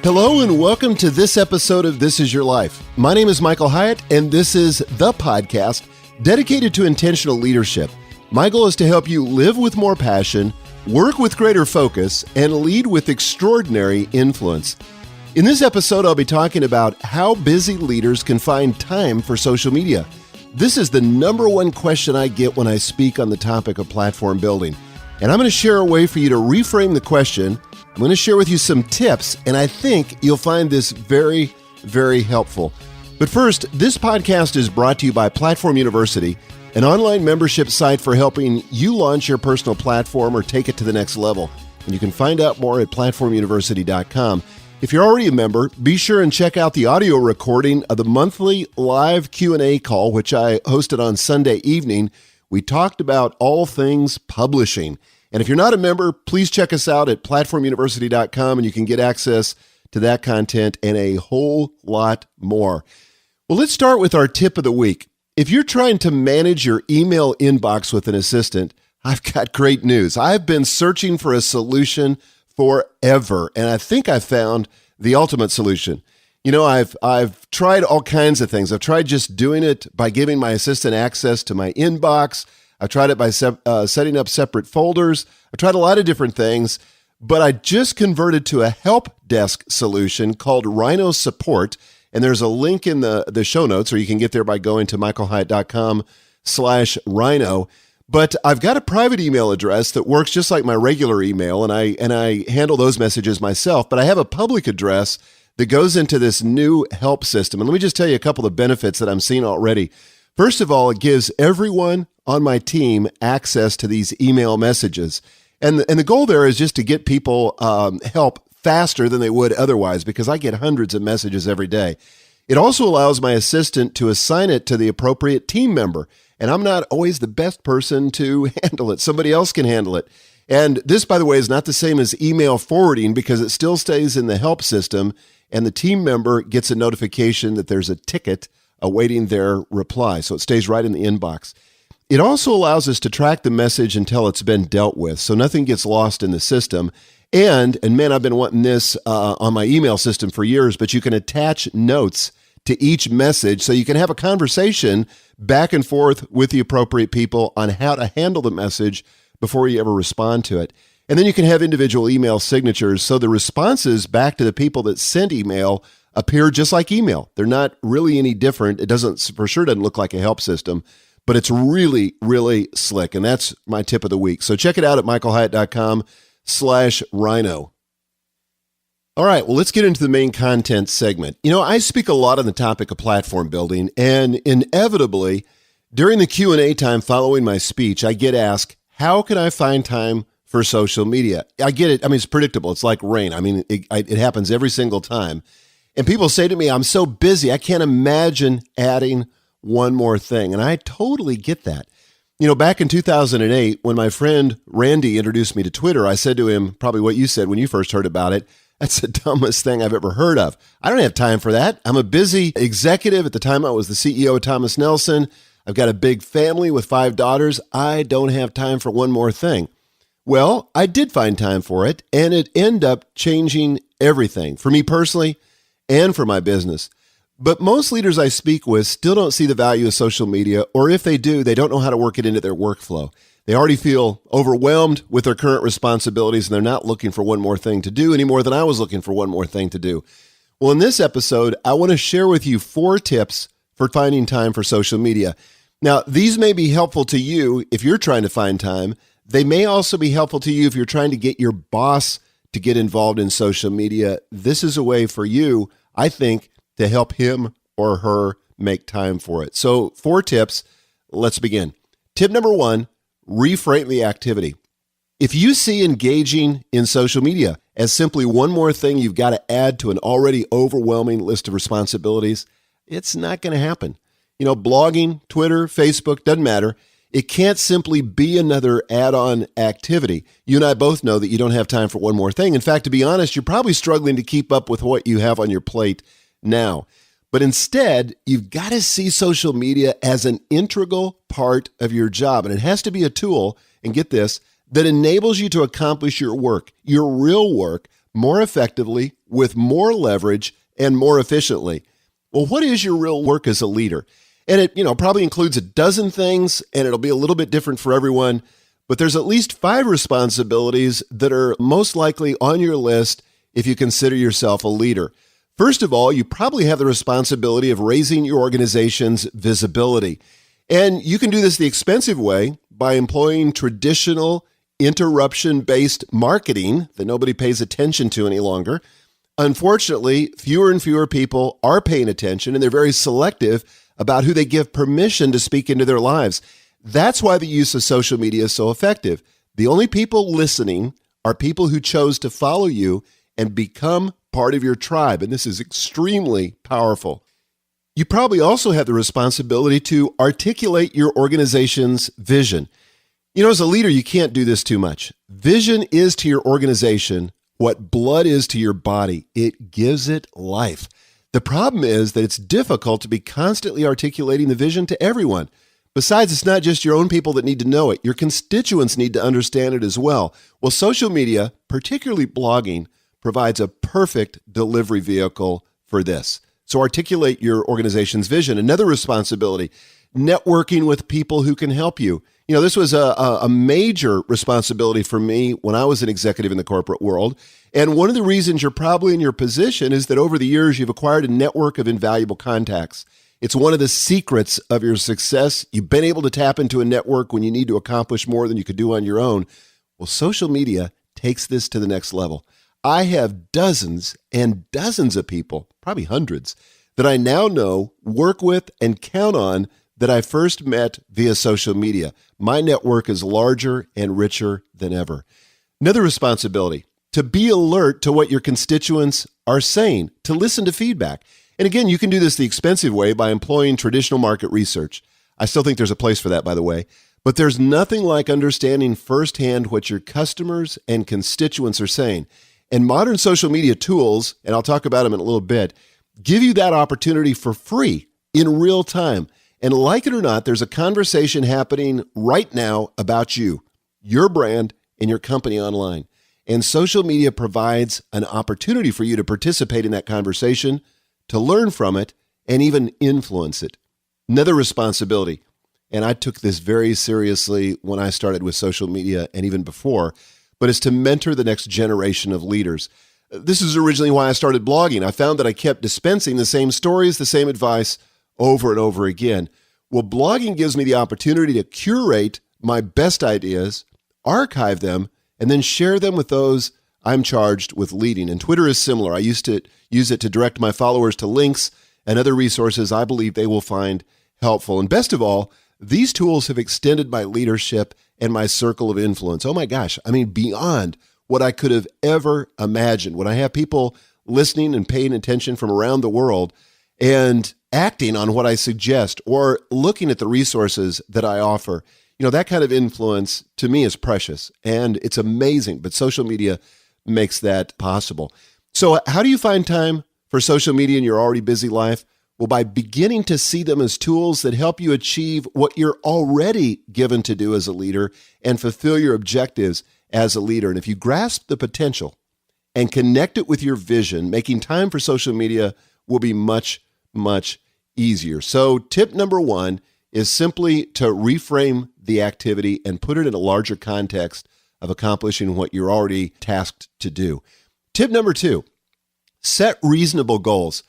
Hello and welcome to this episode of This Is Your Life. My name is Michael Hyatt, and this is the podcast dedicated to intentional leadership. My goal is to help you live with more passion, work with greater focus, and lead with extraordinary influence. In this episode, I'll be talking about how busy leaders can find time for social media. This is the number one question I get when I speak on the topic of platform building. And I'm going to share a way for you to reframe the question. I'm going to share with you some tips, and I think you'll find this very, very helpful. But first, this podcast is brought to you by Platform University, an online membership site for helping you launch your personal platform or take it to the next level. And you can find out more at platformuniversity.com. If you're already a member, be sure and check out the audio recording of the monthly live Q&A call, which I hosted on Sunday evening. We talked about all things publishing. And if you're not a member, please check us out at platformuniversity.com and you can get access to that content and a whole lot more. Well, let's start with our tip of the week. If you're trying to manage your email inbox with an assistant, I've got great news. I've been searching for a solution forever, and I think I found the ultimate solution. You know, I've tried all kinds of things. I've tried just doing it by giving my assistant access to my inbox. I've tried it by setting up separate folders. I've tried a lot of different things, but I just converted to a help desk solution called Rhino Support, and there's a link in the show notes, or you can get there by going to michaelhyatt.com/rhino. But I've got a private email address that works just like my regular email, and I handle those messages myself, but I have a public address that goes into this new help system. And let me just tell you a couple of benefits that I'm seeing already. First of all, it gives everyone on my team access to these email messages. And the goal there is just to get people help faster than they would otherwise, because I get hundreds of messages every day. It also allows my assistant to assign it to the appropriate team member. And I'm not always the best person to handle it. Somebody else can handle it. And this, by the way, is not the same as email forwarding because it still stays in the help system and the team member gets a notification that there's a ticket awaiting their reply. So it stays right in the inbox. It also allows us to track the message until it's been dealt with, so nothing gets lost in the system. And man, I've been wanting this on my email system for years, but you can attach notes to each message so you can have a conversation back and forth with the appropriate people on how to handle the message before you ever respond to it. And then you can have individual email signatures so the responses back to the people that sent email appear just like email. They're not really any different. It doesn't look like a help system, but it's really, really slick. And that's my tip of the week. So check it out at michaelhyatt.com/rhino. All right, well, let's get into the main content segment. You know, I speak a lot on the topic of platform building, and inevitably, during the Q&A time following my speech, I get asked, how can I find time for social media? I get it. I mean, it's predictable. It's like rain. I mean, it happens every single time. And people say to me, I'm so busy, I can't imagine adding one more thing. And I totally get that. You know, back in 2008, when my friend Randy introduced me to Twitter, I said to him, probably what you said when you first heard about it, that's the dumbest thing I've ever heard of. I don't have time for that. I'm a busy executive. At the time, I was the CEO of Thomas Nelson. I've got a big family with 5 daughters. I don't have time for one more thing. Well, I did find time for it, and it ended up changing everything for me personally and for my business. But most leaders I speak with still don't see the value of social media, or if they do, they don't know how to work it into their workflow. They already feel overwhelmed with their current responsibilities, and they're not looking for one more thing to do any more than I was looking for one more thing to do. Well, in this episode, I want to share with you 4 tips for finding time for social media. Now, these may be helpful to you if you're trying to find time. They may also be helpful to you if you're trying to get your boss to get involved in social media. This is a way for you, I think, to help him or her make time for it. So 4 tips. Let's begin. Tip number 1, reframe the activity. If you see engaging in social media as simply one more thing you've got to add to an already overwhelming list of responsibilities, it's not going to happen. You know, blogging, Twitter, Facebook, doesn't matter. It can't simply be another add-on activity. You and I both know that you don't have time for one more thing. In fact, to be honest, you're probably struggling to keep up with what you have on your plate now. But instead, you've got to see social media as an integral part of your job. And it has to be a tool, and get this, that enables you to accomplish your work, your real work, more effectively, with more leverage, and more efficiently. Well, what is your real work as a leader? And it, probably includes a dozen things, and it'll be a little bit different for everyone. But there's at least 5 responsibilities that are most likely on your list if you consider yourself a leader. First of all, you probably have the responsibility of raising your organization's visibility. And you can do this the expensive way by employing traditional interruption-based marketing that nobody pays attention to any longer. Unfortunately, fewer and fewer people are paying attention, and they're very selective about who they give permission to speak into their lives. That's why the use of social media is so effective. The only people listening are people who chose to follow you and become part of your tribe, and this is extremely powerful. You probably also have the responsibility to articulate your organization's vision. As a leader, you can't do this too much. Vision is to your organization what blood is to your body. It gives it life. The problem is that it's difficult to be constantly articulating the vision to everyone. Besides, it's not just your own people that need to know it. Your constituents need to understand it as well. Well, social media, particularly blogging, provides a perfect delivery vehicle for this. So articulate your organization's vision. Another responsibility, networking with people who can help you. This was a major responsibility for me when I was an executive in the corporate world. And one of the reasons you're probably in your position is that over the years, you've acquired a network of invaluable contacts. It's one of the secrets of your success. You've been able to tap into a network when you need to accomplish more than you could do on your own. Well, social media takes this to the next level. I have dozens and dozens of people, probably hundreds, that I now know, work with, and count on that I first met via social media. My network is larger and richer than ever. Another responsibility, to be alert to what your constituents are saying, to listen to feedback. And again, you can do this the expensive way by employing traditional market research. I still think there's a place for that, by the way. But there's nothing like understanding firsthand what your customers and constituents are saying. And modern social media tools, and I'll talk about them in a little bit, give you that opportunity for free in real time. And like it or not, there's a conversation happening right now about you, your brand, and your company online. And social media provides an opportunity for you to participate in that conversation, to learn from it, and even influence it. Another responsibility, and I took this very seriously when I started with social media and even before, but is to mentor the next generation of leaders. This is originally why I started blogging. I found that I kept dispensing the same stories, the same advice over and over again. Well, blogging gives me the opportunity to curate my best ideas, archive them, and then share them with those I'm charged with leading. And Twitter is similar. I used to use it to direct my followers to links and other resources I believe they will find helpful. And best of all, these tools have extended my leadership and my circle of influence. Oh my gosh, beyond what I could have ever imagined. When I have people listening and paying attention from around the world and acting on what I suggest or looking at the resources that I offer, that kind of influence to me is precious and it's amazing, but social media makes that possible. So how do you find time for social media in your already busy life? Well, by beginning to see them as tools that help you achieve what you're already given to do as a leader and fulfill your objectives as a leader. And if you grasp the potential and connect it with your vision, making time for social media will be much, much easier. So tip number 1 is simply to reframe the activity and put it in a larger context of accomplishing what you're already tasked to do. Tip number 2, set reasonable goals.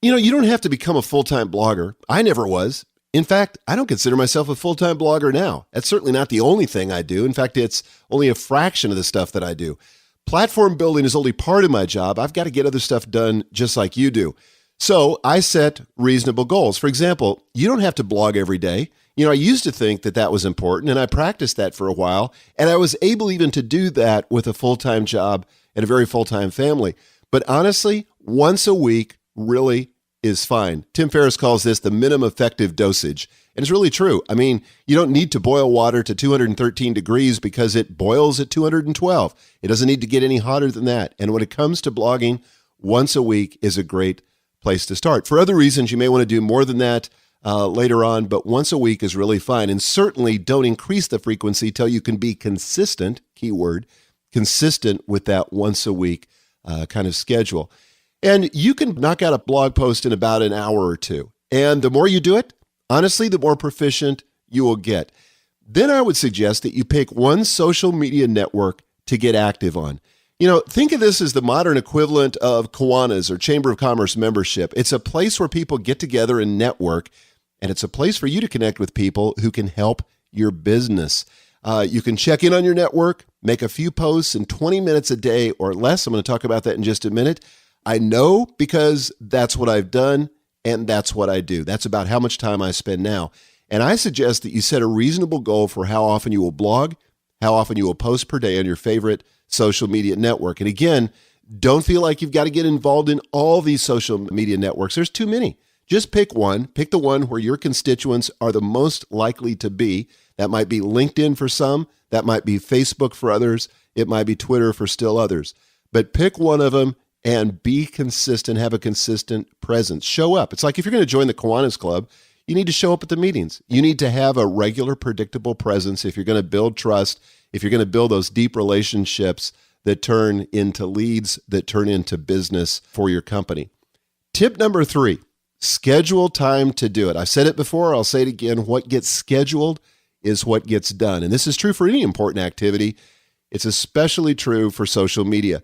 You don't have to become a full-time blogger. I never was. In fact, I don't consider myself a full-time blogger now. That's certainly not the only thing I do. In fact, it's only a fraction of the stuff that I do. Platform building is only part of my job. I've got to get other stuff done just like you do. So I set reasonable goals. For example, you don't have to blog every day. I used to think that that was important, and I practiced that for a while, and I was able even to do that with a full-time job and a very full-time family. But honestly, once a week really is fine. Tim Ferriss calls this the minimum effective dosage, and it's really true. You don't need to boil water to 213 degrees because it boils at 212. It doesn't need to get any hotter than that. And when it comes to blogging, once a week is a great place to start. For other reasons, you may want to do more than that later on, but once a week is really fine. And certainly don't increase the frequency till you can be consistent, keyword, consistent with that once a week kind of schedule. And you can knock out a blog post in about an hour or two. And the more you do it, honestly, the more proficient you will get. Then I would suggest that you pick one social media network to get active on. Think of this as the modern equivalent of Kiwanis or Chamber of Commerce membership. It's a place where people get together and network, and it's a place for you to connect with people who can help your business. You can check in on your network, make a few posts in 20 minutes a day or less. I'm going to talk about that in just a minute. I know because that's what I've done, and that's what I do. That's about how much time I spend now. And I suggest that you set a reasonable goal for how often you will blog, how often you will post per day on your favorite social media network. And again, don't feel like you've got to get involved in all these social media networks. There's too many. Just pick one. Pick the one where your constituents are the most likely to be. That might be LinkedIn for some. That might be Facebook for others. It might be Twitter for still others. But pick one of them and be consistent, have a consistent presence. Show up. It's like if you're going to join the Kiwanis Club, you need to show up at the meetings. You need to have a regular, predictable presence if you're going to build trust, if you're going to build those deep relationships that turn into leads, that turn into business for your company. Tip number 3, schedule time to do it. I've said it before, I'll say it again. What gets scheduled is what gets done. And this is true for any important activity. It's especially true for social media.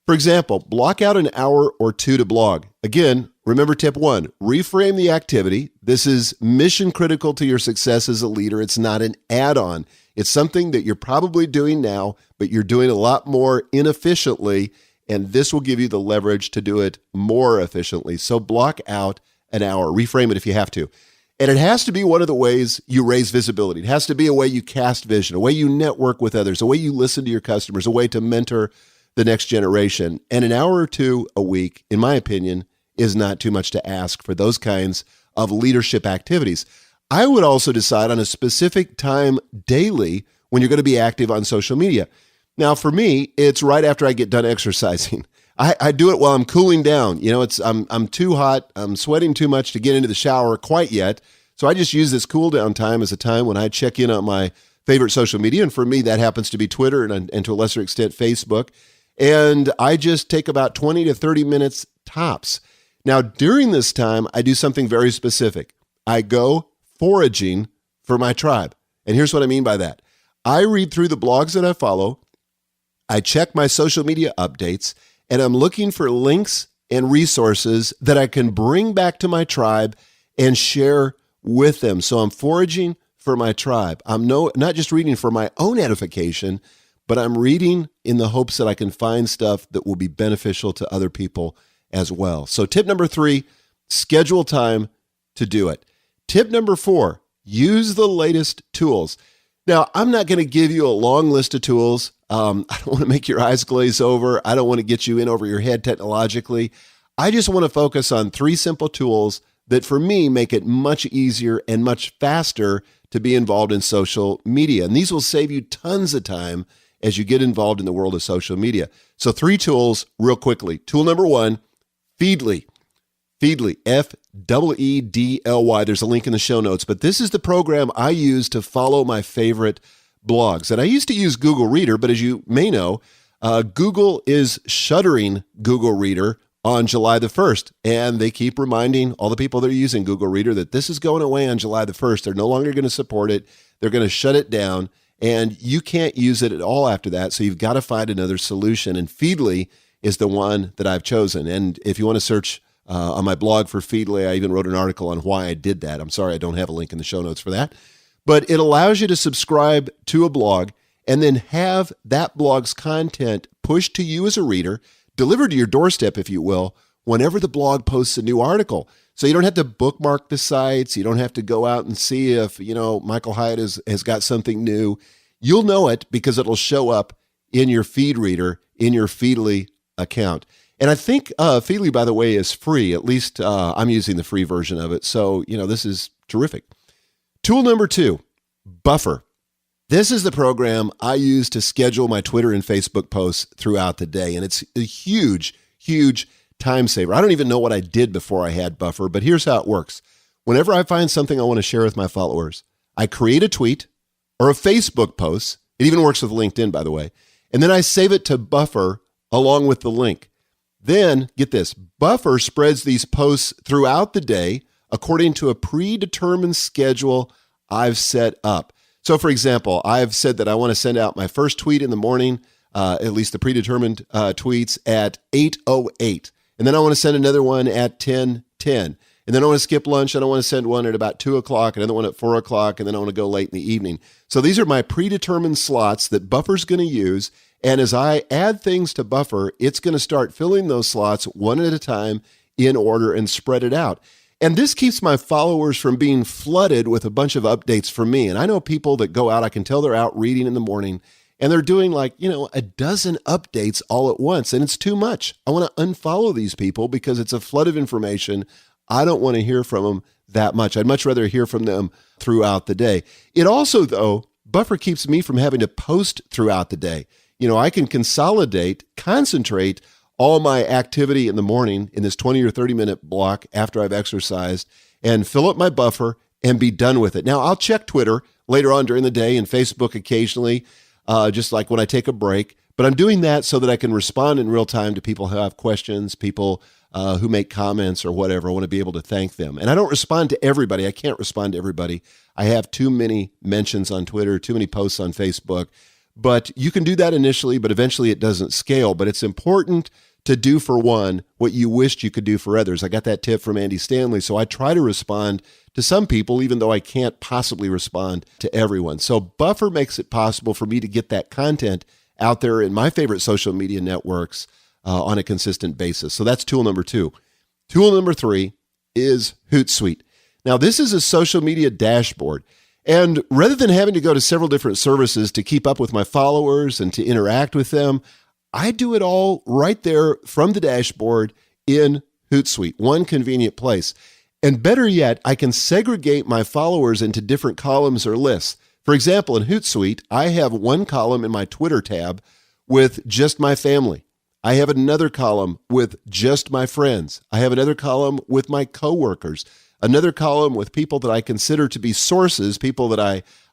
For example, block out an hour or two to blog. Again, remember tip 1, reframe the activity. This is mission critical to your success as a leader. It's not an add-on. It's something that you're probably doing now, but you're doing a lot more inefficiently, and this will give you the leverage to do it more efficiently. So block out an hour. Reframe it if you have to. And it has to be one of the ways you raise visibility. It has to be a way you cast vision, a way you network with others, a way you listen to your customers, a way to mentor the next generation. And an hour or two a week, in my opinion, is not too much to ask for those kinds of leadership activities. I would also decide on a specific time daily when you're going to be active on social media. Now, for me, it's right after I get done exercising. I do it while I'm cooling down. I'm too hot. I'm sweating too much to get into the shower quite yet. So I just use this cool down time as a time when I check in on my favorite social media. And for me, that happens to be Twitter and to a lesser extent, Facebook. And I just take about 20 to 30 minutes tops. Now, during this time, I do something very specific. I go foraging for my tribe. And here's what I mean by that. I read through the blogs that I follow. I check my social media updates, and I'm looking for links and resources that I can bring back to my tribe and share with them. So I'm foraging for my tribe. I'm not just reading for my own edification, but I'm reading in the hopes that I can find stuff that will be beneficial to other people as well. So tip number 3, schedule time to do it. Tip number 4, use the latest tools. Now, I'm not going to give you a long list of tools. I don't want to make your eyes glaze over. I don't want to get you in over your head technologically. I just want to focus on 3 simple tools that for me make it much easier and much faster to be involved in social media. And these will save you tons of time as you get involved in the world of social media. So 3 tools real quickly. Tool number 1, Feedly. Feedly, F-E-E-D-L-Y. There's a link in the show notes, but this is the program I use to follow my favorite blogs. And I used to use Google Reader, but as you may know, Google is shuttering Google Reader on July the 1st. And they keep reminding all the people that are using Google Reader that this is going away on July the 1st. They're no longer going to support it. They're going to shut it down, and you can't use it at all after that. So you've got to find another solution. And Feedly is the one that I've chosen. And if you want to search on my blog for Feedly, I even wrote an article on why I did that. I'm sorry I don't have a link in the show notes for that. But it allows you to subscribe to a blog and then have that blog's content pushed to you as a reader, delivered to your doorstep, if you will, whenever the blog posts a new article. So you don't have to bookmark the sites. You don't have to go out and see if, Michael Hyatt has got something new. You'll know it because it'll show up in your feed reader, in your Feedly account. And I think Feedly, by the way, is free. At least I'm using the free version of it. So, this is terrific. Tool number 2, Buffer. This is the program I use to schedule my Twitter and Facebook posts throughout the day. And it's a huge, huge time saver. I don't even know what I did before I had Buffer, but here's how it works. Whenever I find something I want to share with my followers, I create a tweet or a Facebook post. It even works with LinkedIn, by the way. And then I save it to Buffer along with the link. Then, get this, Buffer spreads these posts throughout the day according to a predetermined schedule I've set up. So, for example, I've said that I want to send out my first tweet in the morning, at least the predetermined tweets, at 8:08. And then I want to send another one at 10:10. And then I want to skip lunch, and I want to send one at about 2 o'clock, another one at 4 o'clock, and then I want to go late in the evening. So these are my predetermined slots that Buffer's going to use. And as I add things to Buffer, it's going to start filling those slots one at a time in order and spread it out. And this keeps my followers from being flooded with a bunch of updates from me. And I know people that go out, I can tell they're out reading in the morning, and they're doing a dozen updates all at once. And it's too much. I want to unfollow these people because it's a flood of information. I don't want to hear from them that much. I'd much rather hear from them throughout the day. It also, though, Buffer keeps me from having to post throughout the day. I can concentrate all my activity in the morning in this 20 or 30 minute block after I've exercised and fill up my Buffer and be done with it. Now, I'll check Twitter later on during the day and Facebook occasionally, just like when I take a break. But I'm doing that so that I can respond in real time to people who have questions, people who make comments or whatever. I want to be able to thank them. And I don't respond to everybody. I can't respond to everybody. I have too many mentions on Twitter, too many posts on Facebook. But you can do that initially, but eventually it doesn't scale. But it's important to do for one what you wished you could do for others. I got that tip from Andy Stanley, so I try to respond to some people, even though I can't possibly respond to everyone. So Buffer makes it possible for me to get that content out there in my favorite social media networks on a consistent basis. So that's tool number 2. Tool number 3 is Hootsuite. Now, this is a social media dashboard. And rather than having to go to several different services to keep up with my followers and to interact with them, I do it all right there from the dashboard in Hootsuite, one convenient place. And better yet, I can segregate my followers into different columns or lists. For example, in Hootsuite, I have one column in my Twitter tab with just my family. I have another column with just my friends. I have another column with my coworkers. Another column with people that I consider to be sources, people that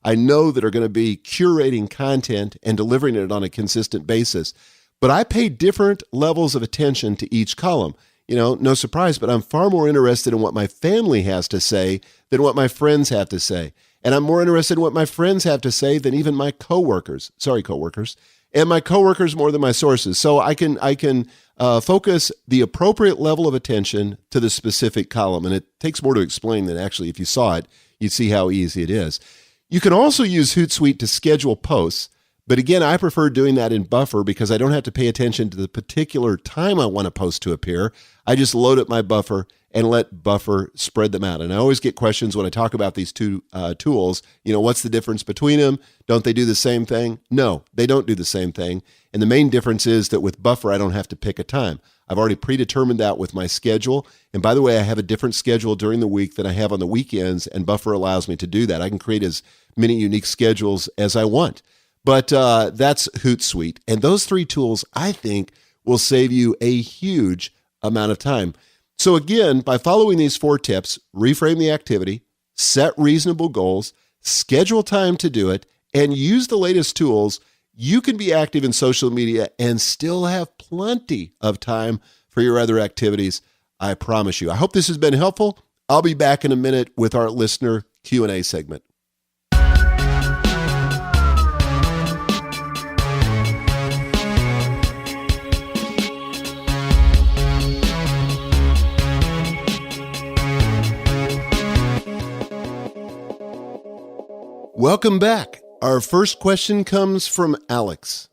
I know that are going to be curating content and delivering it on a consistent basis. But I pay different levels of attention to each column. No surprise, but I'm far more interested in what my family has to say than what my friends have to say. And I'm more interested in what my friends have to say than even my coworkers. Sorry, coworkers. And my coworkers more than my sources. So I can focus the appropriate level of attention to the specific column. And it takes more to explain than actually, if you saw it, you'd see how easy it is. You can also use Hootsuite to schedule posts. But again, I prefer doing that in Buffer because I don't have to pay attention to the particular time I want a post to appear. I just load up my Buffer and let Buffer spread them out. And I always get questions when I talk about these two tools. What's the difference between them? Don't they do the same thing? No, they don't do the same thing. And the main difference is that with Buffer, I don't have to pick a time. I've already predetermined that with my schedule. And by the way, I have a different schedule during the week than I have on the weekends, and Buffer allows me to do that. I can create as many unique schedules as I want. But that's Hootsuite. And those 3 tools, I think, will save you a huge amount of time. So again, by following these 4 tips, reframe the activity, set reasonable goals, schedule time to do it, and use the latest tools, you can be active in social media and still have plenty of time for your other activities. I promise you. I hope this has been helpful. I'll be back in a minute with our listener Q&A segment. Welcome back. Our first question comes from Alex.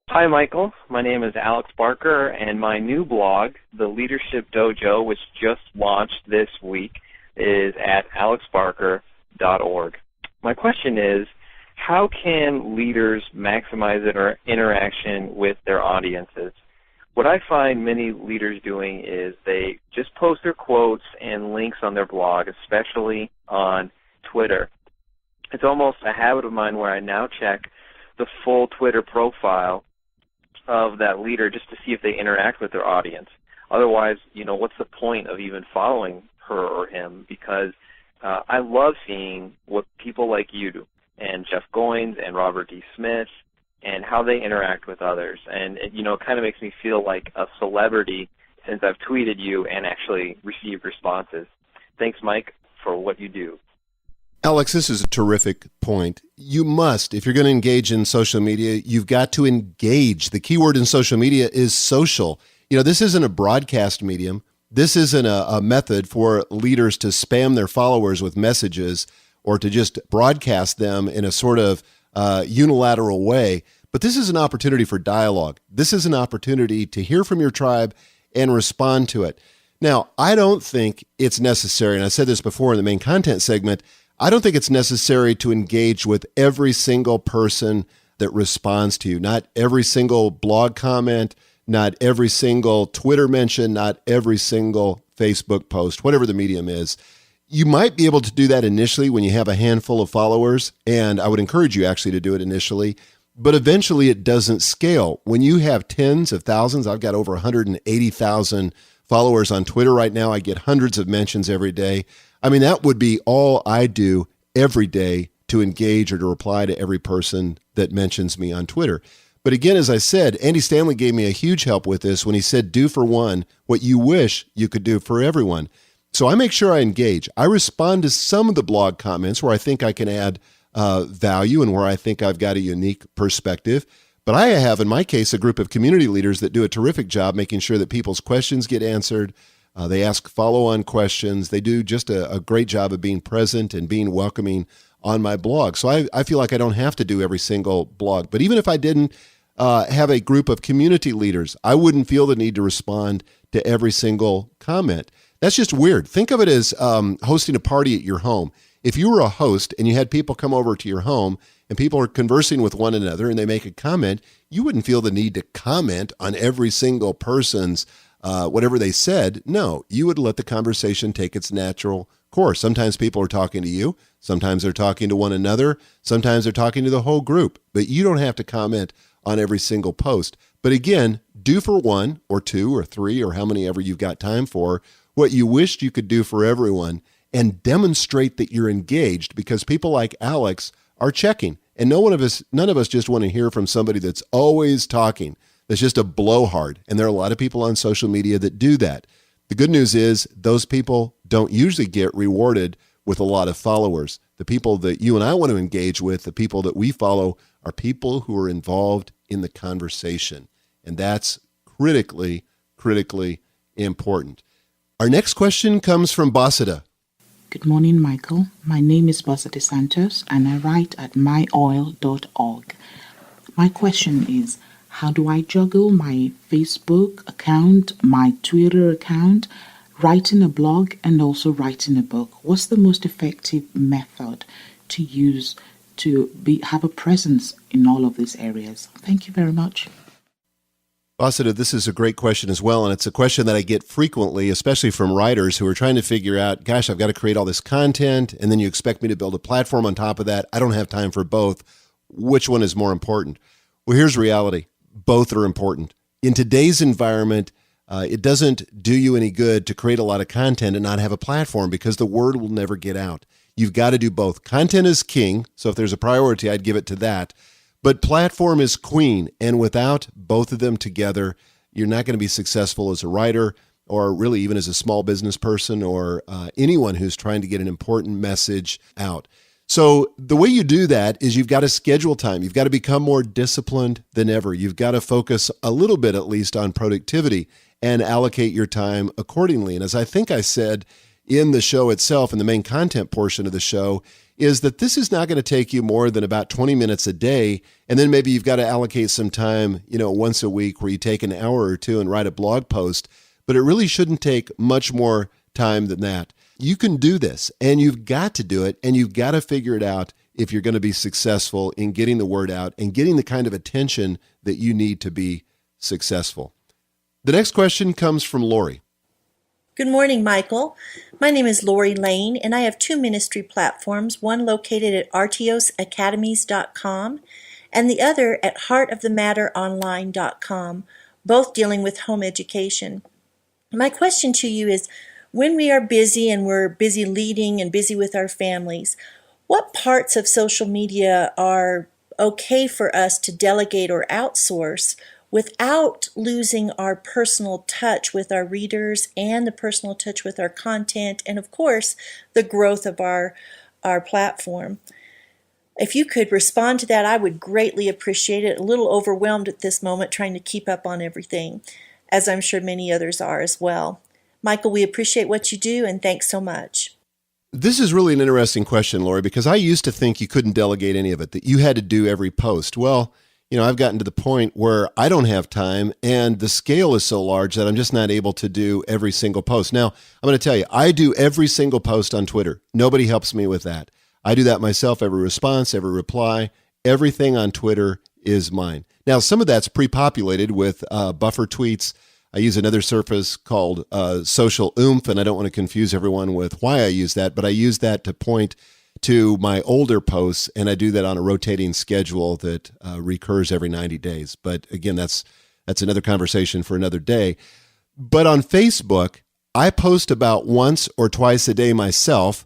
Hi, Michael. My name is Alex Barker, and my new blog, The Leadership Dojo, which just launched this week, is at alexbarker.org. My question is, how can leaders maximize their interaction with their audiences? What I find many leaders doing is they just post their quotes and links on their blog, especially on Twitter. It's almost a habit of mine where I now check the full Twitter profile of that leader just to see if they interact with their audience. Otherwise, what's the point of even following her or him? Because I love seeing what people like you do, and Jeff Goins and Robert D. Smith and how they interact with others. And it kind of makes me feel like a celebrity since I've tweeted you and actually received responses. Thanks, Mike, for what you do. Alex, this is a terrific point. You must, if you're going to engage in social media, you've got to engage. The key word in social media is social. This isn't a broadcast medium. This isn't a method for leaders to spam their followers with messages or to just broadcast them in a sort of unilateral way. But this is an opportunity for dialogue. This is an opportunity to hear from your tribe and respond to it. Now, I don't think it's necessary, and I said this before in the main content segment, I don't think it's necessary to engage with every single person that responds to you. Not every single blog comment, not every single Twitter mention, not every single Facebook post, whatever the medium is. You might be able to do that initially when you have a handful of followers, and I would encourage you actually to do it initially, but eventually it doesn't scale. When you have tens of thousands, I've got over 180,000 followers on Twitter right now. I get hundreds of mentions every day. I mean, that would be all I do every day to engage or to reply to every person that mentions me on Twitter. But again, as I said, Andy Stanley gave me a huge help with this when he said, do for one what you wish you could do for everyone. So I make sure I engage. I respond to some of the blog comments where I think I can add value and where I think I've got a unique perspective. But I have, in my case, a group of community leaders that do a terrific job making sure that people's questions get answered. They ask follow-on questions. They do just a great job of being present and being welcoming on my blog. So I feel like I don't have to do every single blog. But even if I didn't have a group of community leaders, I wouldn't feel the need to respond to every single comment. That's just weird. Think of it as hosting a party at your home. If you were a host and you had people come over to your home and people are conversing with one another and they make a comment, you wouldn't feel the need to comment on every single person's whatever they said. No, you would let the conversation take its natural course. Sometimes people are talking to you. Sometimes they're talking to one another. Sometimes they're talking to the whole group. But you don't have to comment on every single post. But again, do for one or two or three or how many ever you've got time for what you wished you could do for everyone, and demonstrate that you're engaged, because people like Alex are checking. And none of us just want to hear from somebody that's always talking. That's just a blowhard. And there are a lot of people on social media that do that. The good news is those people don't usually get rewarded with a lot of followers. The people that you and I want to engage with, the people that we follow, are people who are involved in the conversation. And that's critically important. Our next question comes from Basida. Good morning, Michael. My name is Basida Santos, and I write at myoil.org. My question is, how do I juggle my Facebook account, my Twitter account, writing a blog, and also writing a book? What's the most effective method to use to have a presence in all of these areas? Thank you very much. Basida, this is a great question as well, and it's a question that I get frequently, especially from writers who are trying to figure out, gosh, I've got to create all this content, and then you expect me to build a platform on top of that. I don't have time for both. Which one is more important? Well, here's reality. Both are important. In today's environment, it doesn't do you any good to create a lot of content and not have a platform, because the word will never get out. You've got to do both. Content is king, so if there's a priority, I'd give it to that. But platform is queen, and without both of them together, you're not going to be successful as a writer, or really even as a small business person, or anyone who's trying to get an important message out. So the way you do that is you've got to schedule time. You've got to become more disciplined than ever. You've got to focus a little bit, at least, on productivity and allocate your time accordingly. And as I think I said in the show itself, in the main content portion of the show, is that this is not going to take you more than about 20 minutes a day. And then maybe you've got to allocate some time, once a week where you take an hour or two and write a blog post. But it really shouldn't take much more time than that. You can do this, and you've got to do it, and you've got to figure it out if you're going to be successful in getting the word out and getting the kind of attention that you need to be successful. The next question comes from Lori. Good morning, Michael. My name is Lori Lane, and I have two ministry platforms, one located at artiosacademies.com and the other at heartofthematteronline.com, both dealing with home education. My question to you is, when we are busy and we're busy leading and busy with our families, what parts of social media are okay for us to delegate or outsource without losing our personal touch with our readers and the personal touch with our content and, of course, the growth of our platform. If you could respond to that, I would greatly appreciate it. A little overwhelmed at this moment trying to keep up on everything, as I'm sure many others are as well. Michael, we appreciate what you do, and thanks so much. This is really an interesting question, Lori, because I used to think you couldn't delegate any of it, that you had to do every post. Well, I've gotten to the point where I don't have time and the scale is so large that I'm just not able to do every single post. Now, I'm going to tell you, I do every single post on Twitter. Nobody helps me with that. I do that myself. Every response, every reply, everything on Twitter is mine. Now, some of that's pre-populated with buffer tweets. I use another surface called Social Oomph, and I don't want to confuse everyone with why I use that, but I use that to point to my older posts, and I do that on a rotating schedule that recurs every 90 days. But again, that's another conversation for another day. But on Facebook, I post about once or twice a day myself,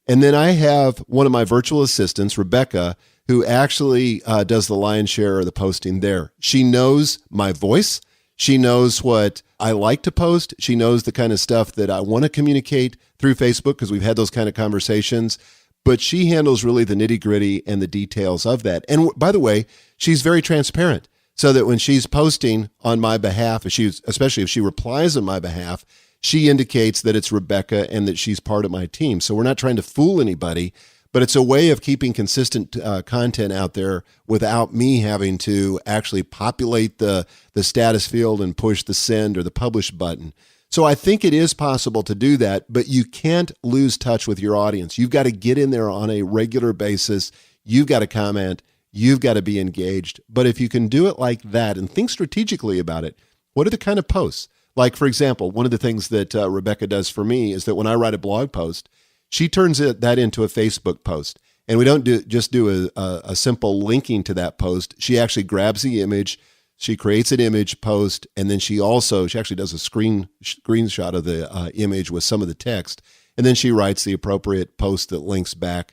and then I have one of my virtual assistants, Rebecca, who actually does the lion's share of the posting there. She knows my voice. She knows what I like to post. She knows the kind of stuff that I want to communicate through Facebook because we've had those kind of conversations. But she handles really the nitty-gritty and the details of that. And by the way, she's very transparent so that when she's posting on my behalf, especially if she replies on my behalf, she indicates that it's Rebecca and that she's part of my team. So we're not trying to fool anybody, but it's a way of keeping consistent content out there without me having to actually populate the status field and push the send or the publish button. So I think it is possible to do that, but you can't lose touch with your audience. You've got to get in there on a regular basis. You've got to comment. You've got to be engaged. But if you can do it like that and think strategically about it, what are the kind of posts? Like, for example, one of the things that Rebecca does for me is that when I write a blog post, she turns that into a Facebook post. And we don't just do a simple linking to that post. She actually grabs the image, she creates an image post, and then she actually does a screenshot of the image with some of the text, and then she writes the appropriate post that links back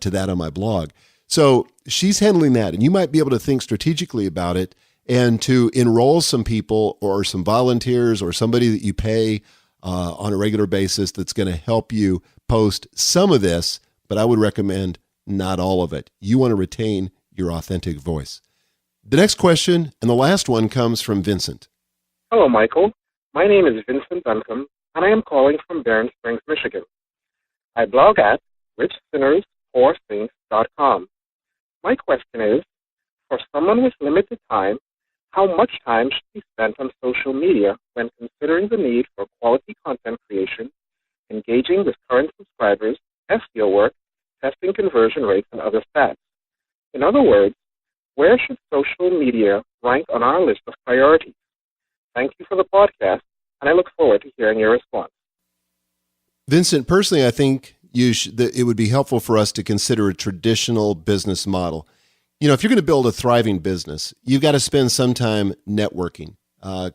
to that on my blog. So she's handling that, and you might be able to think strategically about it and to enroll some people or some volunteers or somebody that you pay on a regular basis that's going to help you post some of this, but I would recommend not all of it. You want to retain your authentic voice. The next question, and the last one, comes from Vincent. Hello, Michael. My name is Vincent Duncombe, and I am calling from Barron Springs, Michigan. I blog at richsinnersforsaints.com. My question is, for someone with limited time, how much time should be spent on social media when considering the need for quality content creation, engaging with current subscribers, SEO work, testing conversion rates, and other stats? In other words, where should social media rank on our list of priorities? Thank you for the podcast, and I look forward to hearing your response. Vincent, personally, I think it would be helpful for us to consider a traditional business model. If you're going to build a thriving business, you've got to spend some time networking,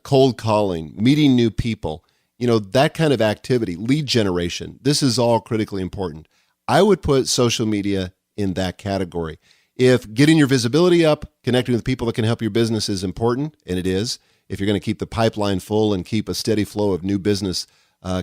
cold calling, meeting new people, that kind of activity, lead generation. This is all critically important. I would put social media in that category. If getting your visibility up, connecting with people that can help your business is important, and it is, if you're going to keep the pipeline full and keep a steady flow of new business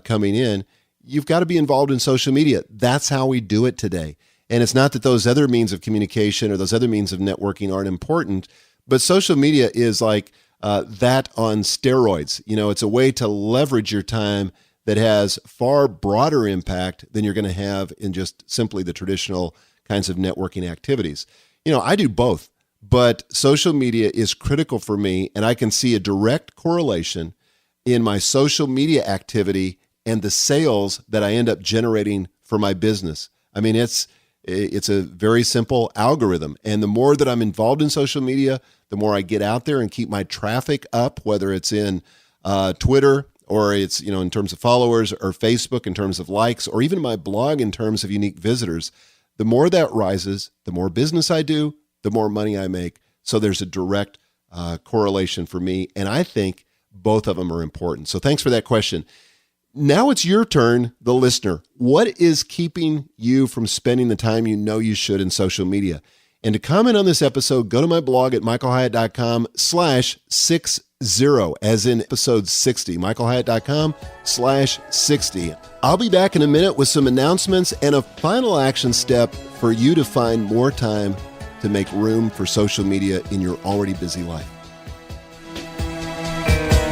coming in, you've got to be involved in social media. That's how we do it today. And it's not that those other means of communication or those other means of networking aren't important, but social media is like that on steroids. It's a way to leverage your time that has far broader impact than you're going to have in just simply the traditional kinds of networking activities. I do both, but social media is critical for me, and I can see a direct correlation in my social media activity and the sales that I end up generating for my business. I mean, it's a very simple algorithm, and the more that I'm involved in social media, the more I get out there and keep my traffic up, whether it's in Twitter or it's in terms of followers, or Facebook in terms of likes, or even my blog in terms of unique visitors. The more that rises, the more business I do, the more money I make. So there's a direct correlation for me, and I think both of them are important. So thanks for that question. Now it's your turn, the listener. What is keeping you from spending the time you know you should in social media? And to comment on this episode, go to my blog at michaelhyatt.com/60, as in episode 60, michaelhyatt.com/60. I'll be back in a minute with some announcements and a final action step for you to find more time to make room for social media in your already busy life.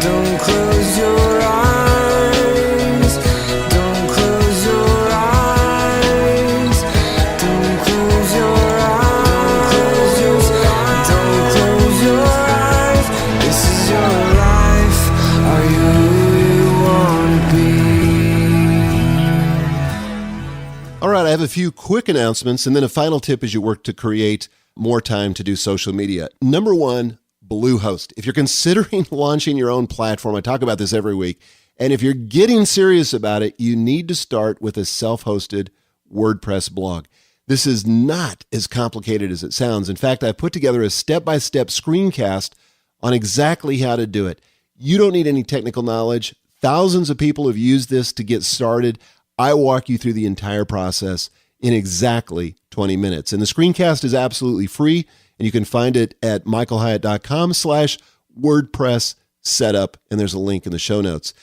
Don't close your eyes. Don't close your eyes. Don't close your eyes. Don't close your eyes. This is your life. Are you who you want to be? All right, I have a few quick announcements and then a final tip as you work to create more time to do social media. Number one, Bluehost. If you're considering launching your own platform, I talk about this every week, and if you're getting serious about it, you need to start with a self-hosted WordPress blog. This is not as complicated as it sounds. In fact, I put together a step-by-step screencast on exactly how to do it. You don't need any technical knowledge. Thousands of people have used this to get started. I walk you through the entire process in exactly 20 minutes. And the screencast is absolutely free, and you can find it at michaelhyatt.com/WordPress setup, and there's a link in the show notes.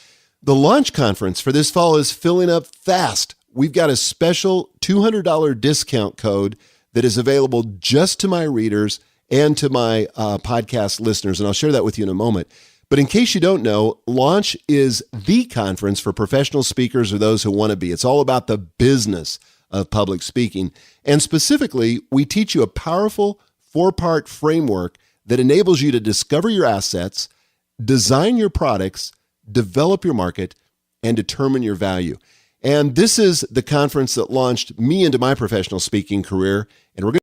The launch conference for this fall is filling up fast. We've got a special $200 discount code that is available just to my readers and to my podcast listeners, and I'll share that with you in a moment. But in case you don't know, Launch is the conference for professional speakers or those who want to be. It's all about the business of public speaking. And specifically, we teach you a powerful 4-part framework that enables you to discover your assets, design your products, develop your market, and determine your value. And this is the conference that launched me into my professional speaking career. And we're going